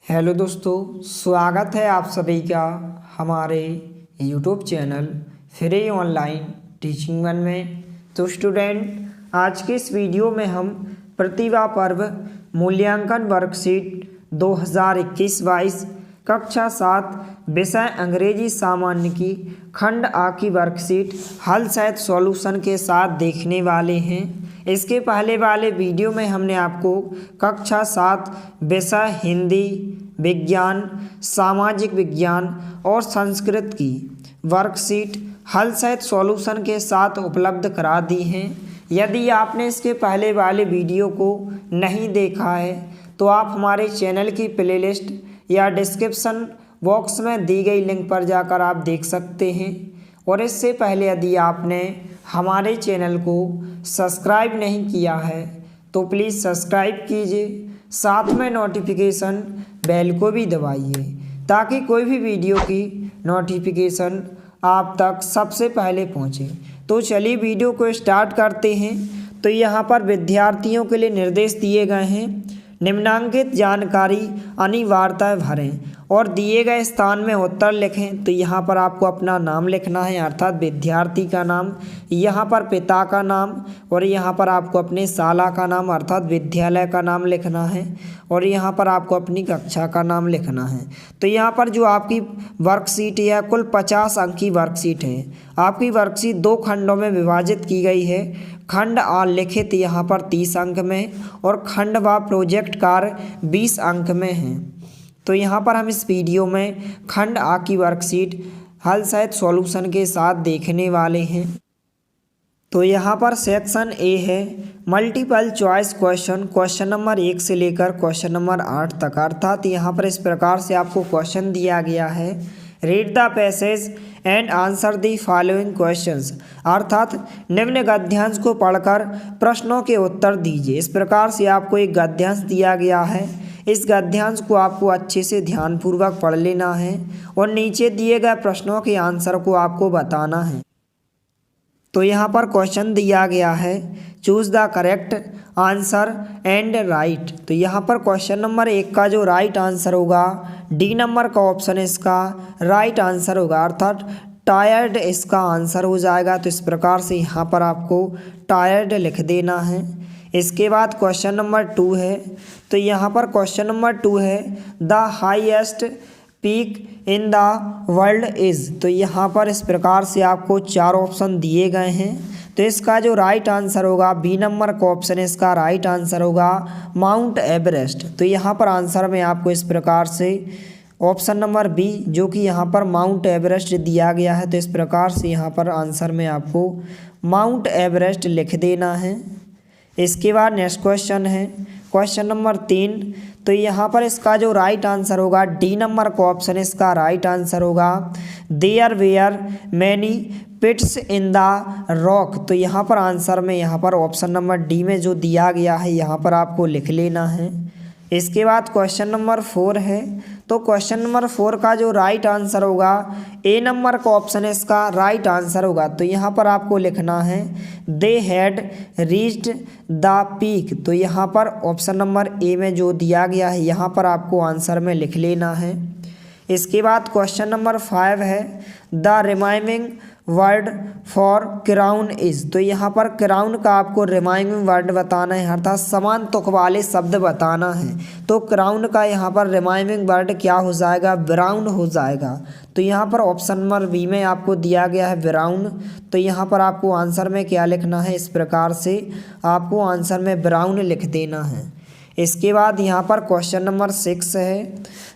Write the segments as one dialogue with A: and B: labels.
A: Hello दोस्तों, स्वागत है आप सभी का हमारे YouTube channel free online teaching one में। तो स्टूडेंट, आज के इस वीडियो में हम प्रतिभा पर्व मूल्यांकन वर्कशीट 2021-22 कक्षा 7 विषय अंग्रेजी सामान्य की खंड आ की वर्कशीट हल सहित सॉल्यूशन के साथ देखने वाले हैं। इसके पहले वाले वीडियो में हमने आपको कक्षा 7 विषय हिंदी, विज्ञान, सामाजिक विज्ञान और संस्कृत की वर्कशीट हल सहित सॉल्यूशन के साथ उपलब्ध करा दी हैं। यदि आपने इसके पहले वाले वीडियो को नहीं देखा है तो आप हमारे चैनल की प्लेलिस्ट या डिस्क्रिप्शन बॉक्स में दी गई लिंक पर जाकर आप देख सकते हैं। और इससे पहले यदि आपने हमारे चैनल को सब्सक्राइब नहीं किया है तो प्लीज़ सब्सक्राइब कीजिए, साथ में नोटिफिकेशन बेल को भी दबाइए ताकि कोई भी वीडियो की नोटिफिकेशन आप तक सबसे पहले पहुंचे। तो चलिए वीडियो को स्टार्ट करते हैं। तो यहाँ पर विद्यार्थियों के लिए निर्देश दिए गए हैं। निम्नांकित जानकारी अनिवार्यतः भरें और दिए गए स्थान में उत्तर लिखें। तो यहाँ पर आपको अपना नाम लिखना है, अर्थात विद्यार्थी का नाम, यहाँ पर पिता का नाम और यहाँ पर आपको अपने शाला का नाम अर्थात विद्यालय का नाम लिखना है और यहाँ पर आपको अपनी कक्षा का नाम लिखना है। तो यहाँ पर जो आपकी वर्कशीट है कुल 50 अंक की वर्कशीट है। आपकी वर्कशीट 2 खंडों में विभाजित की गई है। खंड आ लिखित यहाँ पर 30 अंक में और खंड व प्रोजेक्ट कार्य 20 अंक में है। तो यहाँ पर हम इस वीडियो में खंड आ की वर्कशीट हल सहित सॉल्यूशन के साथ देखने वाले हैं। तो यहाँ पर सेक्शन ए है मल्टीपल चॉइस क्वेश्चन नंबर 1 से लेकर क्वेश्चन नंबर 8 तक। अर्थात यहाँ पर इस प्रकार से आपको क्वेश्चन दिया गया है, read the passage and answer the following questions. अर्थात निम्न गद्यांश को पढ़कर प्रश्नों के उत्तर दीजिए। इस प्रकार से आपको एक गद्यांश दिया गया है। इस गद्यांश को आपको अच्छे से ध्यानपूर्वक पढ़ लेना है और नीचे दिए गए प्रश्नों के आंसर को आपको बताना है। तो यहाँ पर क्वेश्चन दिया गया है, choose the correct answer and right. तो यहाँ पर क्वेश्चन नंबर 1 का जो राइट आंसर होगा, डी नंबर का ऑप्शन इसका राइट आंसर होगा, अर्थात टायर्ड इसका आंसर हो जाएगा। तो इस प्रकार से यहाँ पर आपको टायर्ड लिख देना है। इसके बाद क्वेश्चन नंबर 2 है। तो यहाँ पर क्वेश्चन नंबर 2 है, the highest peak in the world is. तो यहाँ पर इस प्रकार से आपको 4 ऑप्शन दिए गए हैं। तो इसका जो राइट आंसर होगा, बी नंबर का ऑप्शन इसका राइट आंसर होगा माउंट एवरेस्ट। तो यहाँ पर आंसर में आपको इस प्रकार से ऑप्शन नंबर बी जो कि यहाँ पर माउंट एवरेस्ट दिया गया है। तो इस प्रकार से यहाँ पर आंसर में आपको माउंट एवरेस्ट लिख देना है। इसके बाद नेक्स्ट क्वेश्चन है क्वेश्चन नंबर 3। तो यहाँ पर इसका जो राइट आंसर होगा, डी नंबर का ऑप्शन इसका राइट आंसर होगा there were many pits in the rock. तो यहाँ पर आंसर में यहाँ पर ऑप्शन नंबर डी में जो दिया गया है यहाँ पर आपको लिख लेना है। इसके बाद क्वेश्चन नंबर 4 है। तो क्वेश्चन नंबर 4 का जो राइट आंसर होगा, ए नंबर का ऑप्शन इसका राइट आंसर होगा। तो यहाँ पर आपको लिखना है they had reached the peak. तो यहाँ पर ऑप्शन नंबर ए में जो दिया गया है यहाँ पर आपको आंसर में लिख लेना है। इसके बाद क्वेश्चन नंबर 5 है, the remaining word for crown is. तो यहाँ पर क्राउन का आपको रिमाइनिंग वर्ड बताना है, अर्थात समान तुक वाले शब्द बताना है। तो क्राउन का यहाँ पर रिमाइनिंग वर्ड क्या हो जाएगा, ब्राउन हो जाएगा। तो यहाँ पर ऑप्शन नंबर बी में आपको दिया गया है ब्राउन। तो यहाँ पर आपको आंसर में क्या लिखना है, इस प्रकार से आपको आंसर में ब्राउन लिख देना है। इसके बाद यहाँ पर क्वेश्चन नंबर 6 है,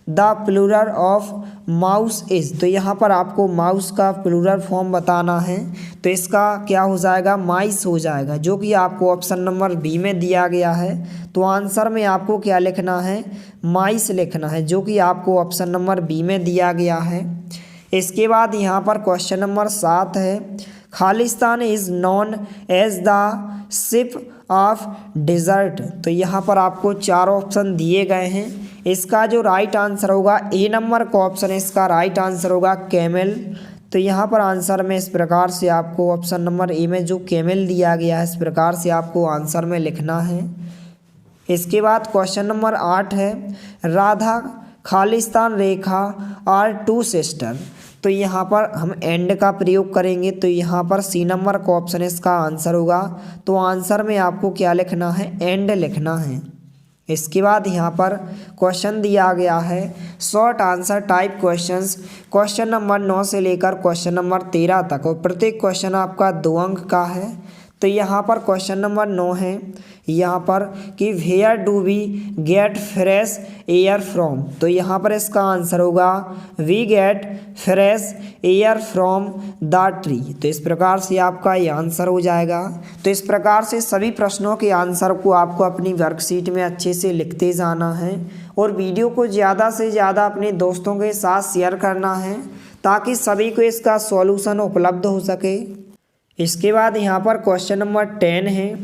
A: the plural of mouse is. तो यहाँ पर आपको माउस का प्लूरल फॉर्म बताना है। तो इसका क्या हो जाएगा, माइस हो जाएगा, जो कि आपको ऑप्शन नंबर बी में दिया गया है। तो आंसर में आपको क्या लिखना है, माइस लिखना है, जो कि आपको ऑप्शन नंबर बी में दिया गया है। इसके बाद यहाँ पर क्वेश्चन नंबर 7 है, खालिस्तान is known as the ship of desert. तो यहाँ पर आपको 4 ऑप्शन दिए गए हैं। इसका जो राइट आंसर होगा, ए नंबर का ऑप्शन इसका राइट आंसर होगा कैमल। तो यहाँ पर आंसर में इस प्रकार से आपको ऑप्शन नंबर ए में जो कैमल दिया गया है इस प्रकार से आपको आंसर में लिखना है। इसके बाद क्वेश्चन नंबर 8 है, राधा खालिस्तान रेखा आर टू सिस्टर। तो यहाँ पर हम एंड का प्रयोग करेंगे, तो यहाँ पर सी नंबर का ऑप्शन इसका आंसर होगा। तो आंसर में आपको क्या लिखना है, एंड लिखना है। इसके बाद यहाँ पर क्वेश्चन दिया गया है short answer type questions, question number 9 से लेकर क्वेश्चन नंबर 13 तक, और प्रत्येक क्वेश्चन आपका 2 अंक का है। तो यहाँ पर क्वेश्चन नंबर 9 है यहाँ पर कि where do we get fresh air from. तो यहाँ पर इसका आंसर होगा we get fresh air from the tree. तो इस प्रकार से आपका ये आंसर हो जाएगा। तो इस प्रकार से सभी प्रश्नों के आंसर को आपको अपनी वर्कशीट में अच्छे से लिखते जाना है और वीडियो को ज़्यादा से ज़्यादा अपने दोस्तों के साथ शेयर करना है ताकि सभी को इसका सॉल्यूशन उपलब्ध हो सके। इसके बाद यहाँ पर क्वेश्चन नंबर 10 है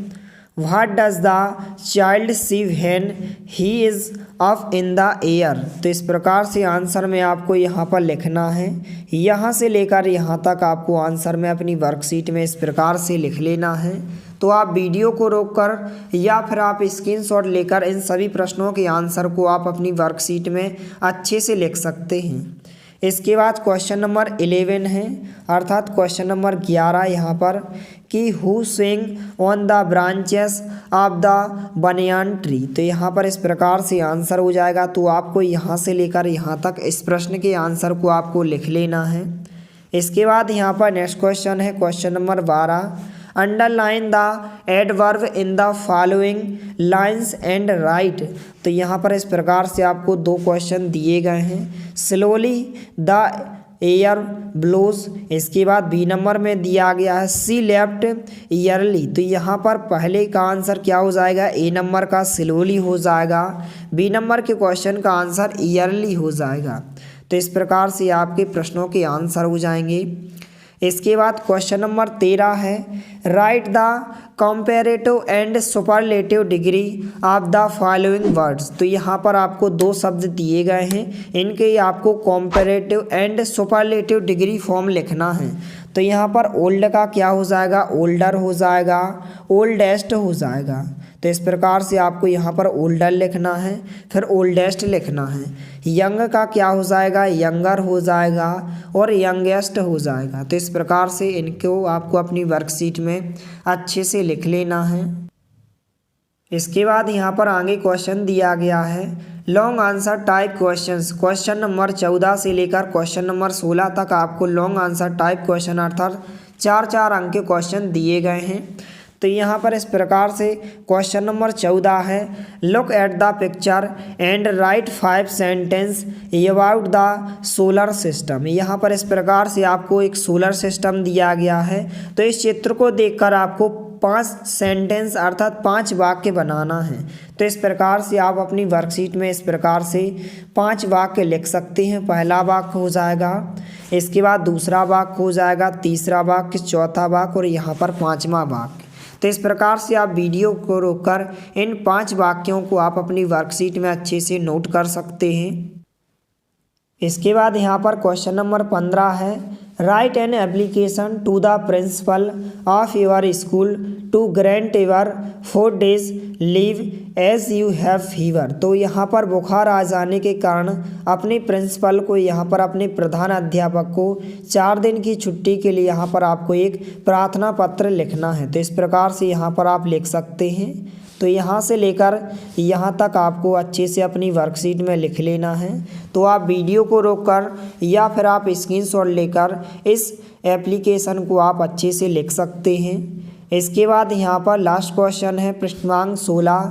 A: what does the child see when he is up in the air. तो इस प्रकार से आंसर में आपको यहाँ पर लिखना है, यहाँ से लेकर यहाँ तक आपको आंसर में अपनी वर्कशीट में इस प्रकार से लिख लेना है। तो आप वीडियो को रोककर या फिर आप स्क्रीनशॉट लेकर इन सभी प्रश्नों के आंसर को आप अपनी वर्कशीट में अच्छे से लिख सकते हैं। इसके बाद क्वेश्चन नंबर 11 है अर्थात क्वेश्चन नंबर 11 यहाँ पर कि who swing on the branches of the banyan tree. तो यहाँ पर इस प्रकार से आंसर हो जाएगा। तो आपको यहाँ से लेकर यहाँ तक इस प्रश्न के आंसर को आपको लिख लेना है। इसके बाद यहाँ पर नेक्स्ट क्वेश्चन है question number 12 underline the adverb in the following lines and right. तो यहाँ पर इस प्रकार से आपको 2 क्वेश्चन दिए गए हैं स्लोली द एयर ब्लोज। इसके बाद बी नंबर में दिया गया है सी लेफ्ट ईयरली। तो यहाँ पर पहले का आंसर क्या हो जाएगा, ए नंबर का स्लोली हो जाएगा, बी नंबर के क्वेश्चन का आंसर ईयरली हो जाएगा। तो इस प्रकार से आपके प्रश्नों के आंसर हो जाएंगे। इसके बाद क्वेश्चन नंबर 13 है right the comparative and superlative degree of the following words. तो यहाँ पर आपको 2 शब्द दिए गए हैं, इनके आपको comparative and superlative degree form लिखना है। तो यहाँ पर ओल्ड का क्या हो जाएगा, ओल्डर हो जाएगा, ओल्डेस्ट हो जाएगा। तो इस प्रकार से आपको यहाँ पर ओल्डर लिखना है, फिर ओल्डेस्ट लिखना है। यंग का क्या हो जाएगा, यंगर हो जाएगा और यंगेस्ट हो जाएगा। तो इस प्रकार से इनको आपको अपनी वर्कशीट में अच्छे से लिख लेना है। इसके बाद यहाँ पर आगे क्वेश्चन दिया गया है long answer type questions, question number 14 से लेकर क्वेश्चन नंबर 16 तक आपको लॉन्ग आंसर टाइप क्वेश्चन अर्थात 4-4 अंक के क्वेश्चन दिए गए हैं। तो यहाँ पर इस प्रकार से क्वेश्चन नंबर 14 है look at the picture and right 5 sentence about the solar system. यहाँ पर इस प्रकार से आपको एक सोलर सिस्टम दिया गया है। तो इस चित्र को देखकर आपको 5 सेंटेंस अर्थात 5 वाक्य बनाना है। तो इस प्रकार से आप अपनी वर्कशीट में इस प्रकार से 5 वाक्य लिख सकते हैं। पहला वाक्य हो जाएगा, इसके बाद दूसरा वाक्य हो जाएगा, तीसरा वाक्य, चौथा वाक्य और यहाँ पर 5वां वाक्य। तो इस प्रकार से आप वीडियो को रोककर इन 5 वाक्यों को आप अपनी वर्कशीट में अच्छे से नोट कर सकते हैं। इसके बाद यहाँ पर क्वेश्चन नंबर 15 है write an application to the principal of your school to grant your 4 days leave as you have fever. तो यहाँ पर बुखार आ जाने के कारण अपने प्रिंसिपल को, यहाँ पर अपने प्रधान अध्यापक को 4 दिन की छुट्टी के लिए यहाँ पर आपको एक प्रार्थना पत्र लिखना है। तो इस प्रकार से यहाँ पर आप लिख सकते हैं। तो यहाँ से लेकर यहाँ तक आपको अच्छे से अपनी वर्कशीट में लिख लेना है। तो आप वीडियो को रोककर या फिर आप स्क्रीनशॉट लेकर इस एप्लीकेशन को आप अच्छे से लिख सकते हैं। इसके बाद यहाँ पर लास्ट क्वेश्चन है पृष्ठमांक 16।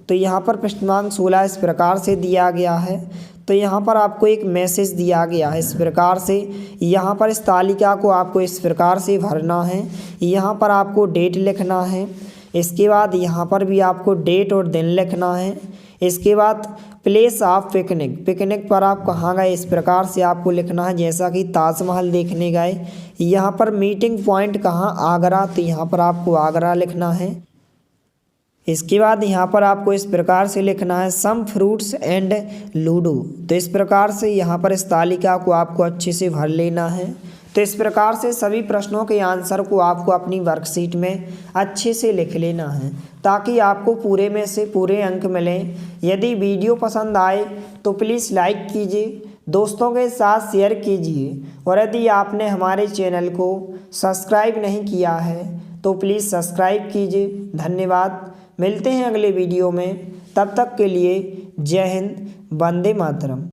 A: तो यहाँ पर पृष्ठमांक 16 इस प्रकार से दिया गया है। तो यहाँ पर आपको एक मैसेज दिया गया है इस प्रकार से, यहाँ पर इस तालिका को आपको इस प्रकार से भरना है। यहाँ पर आपको डेट लिखना है, इसके बाद यहाँ पर भी आपको डेट और दिन लिखना है। इसके बाद प्लेस ऑफ पिकनिक, पिकनिक पर आप कहाँ गए इस प्रकार से आपको लिखना है, जैसा कि ताजमहल देखने गए। यहाँ पर मीटिंग पॉइंट कहाँ, आगरा, तो यहाँ पर आपको आगरा लिखना है। इसके बाद यहाँ पर आपको इस प्रकार से लिखना है सम फ्रूट्स एंड लूडो। तो इस प्रकार से यहाँ पर इस तालिका को आपको अच्छे से भर लेना है। तो इस प्रकार से सभी प्रश्नों के आंसर को आपको अपनी वर्कशीट में अच्छे से लिख लेना है ताकि आपको पूरे में से पूरे अंक मिलें। यदि वीडियो पसंद आए तो प्लीज़ लाइक कीजिए, दोस्तों के साथ शेयर कीजिए और यदि आपने हमारे चैनल को सब्सक्राइब नहीं किया है तो प्लीज़ सब्सक्राइब कीजिए। धन्यवाद। मिलते हैं अगले वीडियो में, तब तक के लिए जय हिंद, वंदे मातरम।